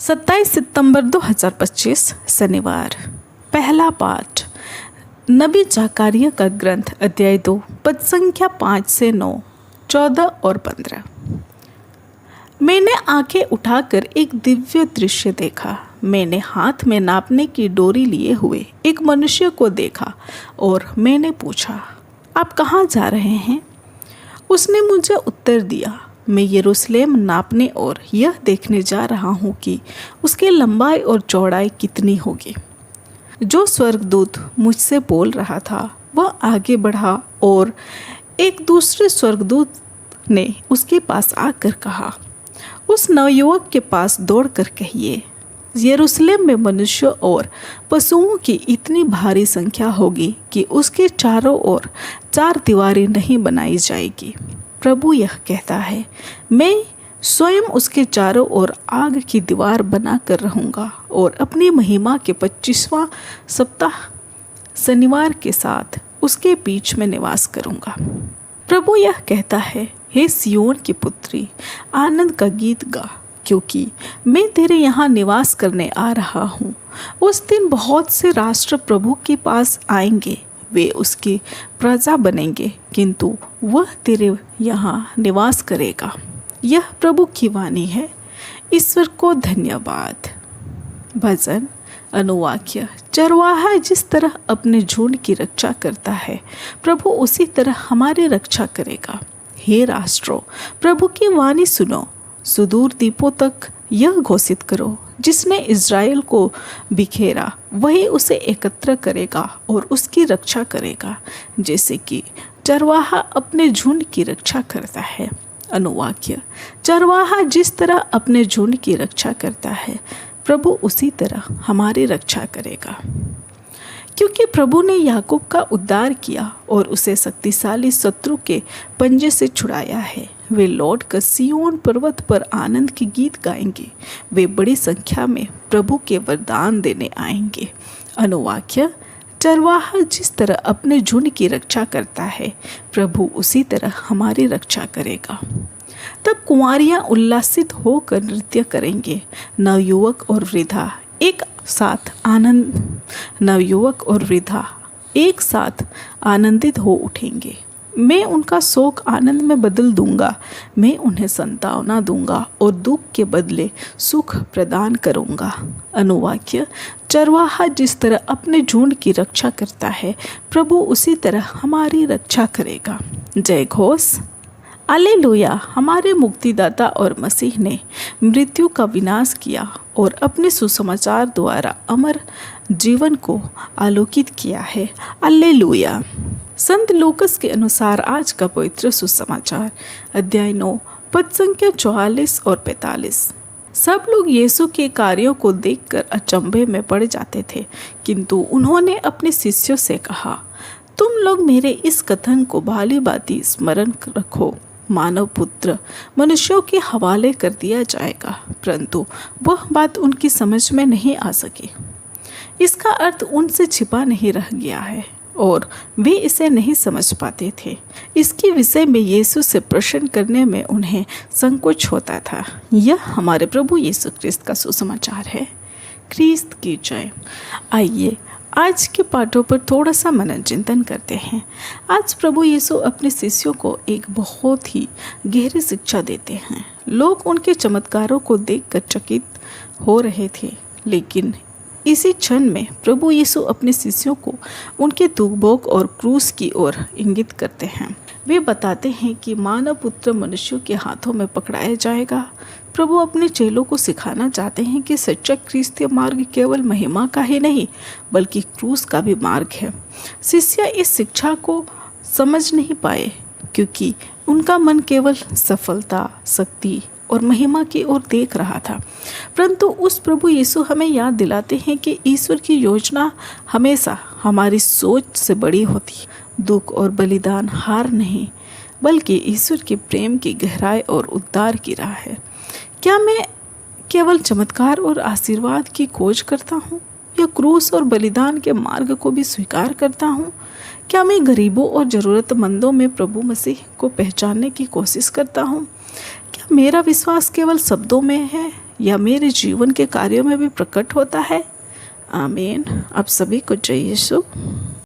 27 सितंबर 2025 शनिवार। पहला पाठ नबी जकारिया का ग्रंथ अध्याय 2 पद संख्या 5 से 9, 14 और 15। मैंने आंखें उठाकर एक दिव्य दृश्य देखा। मैंने हाथ में नापने की डोरी लिए हुए एक मनुष्य को देखा और मैंने पूछा, आप कहाँ जा रहे हैं? उसने मुझे उत्तर दिया, मैं यरूशलेम नापने और यह देखने जा रहा हूँ कि उसकी लंबाई और चौड़ाई कितनी होगी। जो स्वर्गदूत मुझसे बोल रहा था वह आगे बढ़ा और एक दूसरे स्वर्गदूत ने उसके पास आकर कहा, उस नवयुवक के पास दौड़कर कहिए, यरूशलेम में मनुष्यों और पशुओं की इतनी भारी संख्या होगी कि उसके चारों ओर 4 दीवारें नहीं बनाई जाएगी। प्रभु यह कहता है, मैं स्वयं उसके चारों ओर आग की दीवार बनाकर रहूँगा और अपनी महिमा के 25वां सप्ताह शनिवार के साथ उसके बीच में निवास करूँगा। प्रभु यह कहता है, हे सियोन की पुत्री, आनंद का गीत गा, क्योंकि मैं तेरे यहाँ निवास करने आ रहा हूँ। उस दिन बहुत से राष्ट्र प्रभु के पास आएंगे, वे उसकी प्रजा बनेंगे, किंतु वह तेरे यहाँ निवास करेगा। यह प्रभु की वाणी है। ईश्वर को धन्यवाद। भजन अनुवाक्य। चरवाहा जिस तरह अपने झुंड की रक्षा करता है, प्रभु उसी तरह हमारी रक्षा करेगा। हे राष्ट्रों, प्रभु की वाणी सुनो, सुदूर द्वीपों तक यह घोषित करो, जिसने इज़राइल को बिखेरा वही उसे एकत्र करेगा और उसकी रक्षा करेगा, जैसे कि चरवाहा अपने झुंड की रक्षा करता है। अनुवाक्य। चरवाहा जिस तरह अपने झुंड की रक्षा करता है, प्रभु उसी तरह हमारी रक्षा करेगा। क्योंकि प्रभु ने याकूब का उद्धार किया और उसे शक्तिशाली शत्रु के पंजे से छुड़ाया है। वे लौटकर सिय्योन पर्वत पर आनंद के गीत गाएंगे। वे बड़ी संख्या में प्रभु के वरदान देने आएंगे। अनुवाक्य। चरवाहा जिस तरह अपने झुंड की रक्षा करता है, प्रभु उसी तरह हमारी रक्षा करेगा। तब कुंवारियां उल्लासित होकर नृत्य करेंगे। नवयुवक और वृद्धा एक साथ आनंदित हो उठेंगे। मैं उनका शोक आनंद में बदल दूंगा। मैं उन्हें संतावना दूंगा और दुख के बदले सुख प्रदान करूंगा। अनुवाक्य। चरवाहा जिस तरह अपने झुंड की रक्षा करता है, प्रभु उसी तरह हमारी रक्षा करेगा। जय घोष। हालेलुया। हमारे मुक्तिदाता और मसीह ने मृत्यु का विनाश किया और अपने सुसमाचार द्वारा अमर जीवन को आलोकित किया है। हालेलुया। संत लूकस के अनुसार आज का पवित्र सुसमाचार अध्याय 9 पद संख्या 44 और 45। सब लोग यीशु के कार्यों को देखकर अचंभे में पड़ जाते थे, किंतु उन्होंने अपने शिष्यों से कहा, तुम लोग मेरे इस कथन को भाली भांति स्मरण रखो। मानव पुत्र मनुष्यों के हवाले कर दिया जाएगा, परंतु वह बात उनकी समझ में नहीं आ सकी। इसका अर्थ उनसे छिपा नहीं रह गया है और वे इसे नहीं समझ पाते थे। इसके विषय में यीशु से प्रश्न करने में उन्हें संकोच होता था। यह हमारे प्रभु यीशु ख्रिस्त का सुसमाचार है। ख्रिस्त की जय। आइए आज के पाठों पर थोड़ा सा मनन चिंतन करते हैं। आज प्रभु यीशु अपने शिष्यों को एक बहुत ही गहरी शिक्षा देते हैं। लोग उनके चमत्कारों को देखकर चकित हो रहे थे, लेकिन इसी क्षण में प्रभु यीशु अपने शिष्यों को उनके दुख भोग और क्रूस की ओर इंगित करते हैं। वे बताते हैं कि मानव पुत्र मनुष्यों के हाथों में पकड़ाया जाएगा। प्रभु अपने चेलों को सिखाना चाहते हैं कि सच्चा क्रिस्तीय मार्ग केवल महिमा का ही नहीं, बल्कि क्रूस का भी मार्ग है। शिष्य इस शिक्षा को समझ नहीं पाए, क्योंकि उनका मन केवल सफलता, शक्ति और महिमा की ओर देख रहा था। परंतु उस प्रभु यीशु हमें याद दिलाते हैं कि ईश्वर की योजना हमेशा हमारी सोच से बड़ी होती। दुख और बलिदान हार नहीं, बल्कि ईश्वर के प्रेम की गहराई और उद्धार की राह है। क्या मैं केवल चमत्कार और आशीर्वाद की खोज करता हूँ, या क्रूस और बलिदान के मार्ग को भी स्वीकार करता हूँ? क्या मैं गरीबों और ज़रूरतमंदों में प्रभु मसीह को पहचानने की कोशिश करता हूँ? क्या मेरा विश्वास केवल शब्दों में है, या मेरे जीवन के कार्यों में भी प्रकट होता है। आमीन। आप सभी को जय यीशु।